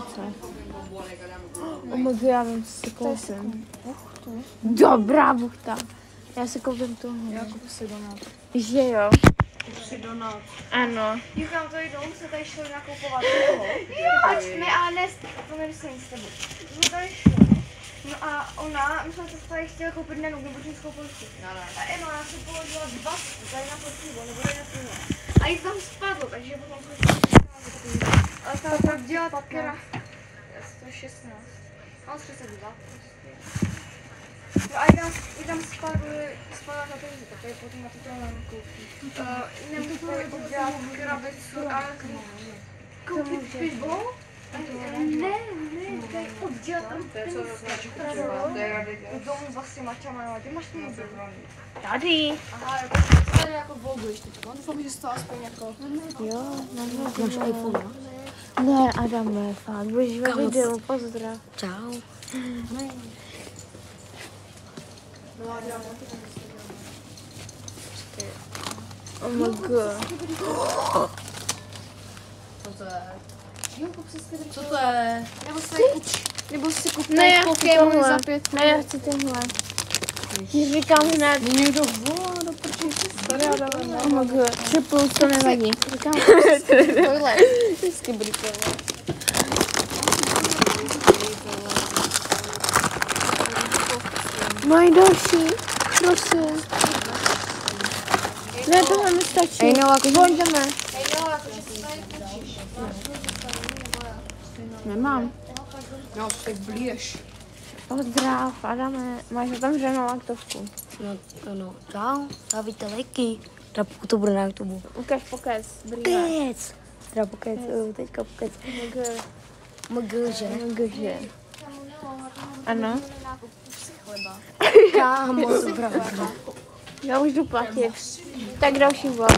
ovoce. Já vím, co si koupím. Dobrá buchta. Já si koupím toho. Já koupím si donát. Že jo? Si donát. Ano. Díkám tady domů, se tady šli nakupovat toho. Ač ne, ale ne, to nemyslím s tebou. Jsme tady šli. No a ona, my jsme se tady chtěli koupit nenuk, nebo jsme koupili všichni. A Emma, já jsem položila 2 tady na pivo, nebo tady na pivo. A jí tam spadlo, takže potom jsme se přicházeli. Ale ta tak dělá takera. 116. No, 32. No a jí tam spadla ta peníze, tak tady potom na to koupí. Nemůžu tady udělat krabicu a koupit pivo? Ne, tady oddělat tam peníze. U domu vlastně Maťama, ty máš ten mobil. Tady. Aha, tady jako volbuješ teď. No doufám, že jsi to aspoň jako... Jo, Máš iPhone, jo? ne, Adame, fakt, budeš ve videu, pozdrav. Čau. Oh my god. Co to je? Co to je? Nebo si kup Ne, já chci tohle. za 5. Ne, já chci tenhle. Ti říkám hned. Někdo volá do prčice. Tady já dávám. Oh my god, triple to nevadí. Říkám, tohle. Vždycky budu tohle. Mají další, prosím. Ne, tohle mi stačí. Ej, no, jako Pojďme. Nemám. No, tak blíž. Pozdrav, Adame. Máš otevřenou laktovku. No, čau. Dávajte lejky. Teda pokud to bude na YouTube. Ukaž pokec, brýle. Pokec. Teda pokec, teďka pokec. Mgže. Mgže. Ano. Kámo, dobrá. Já už jdu platit. Tak další bod.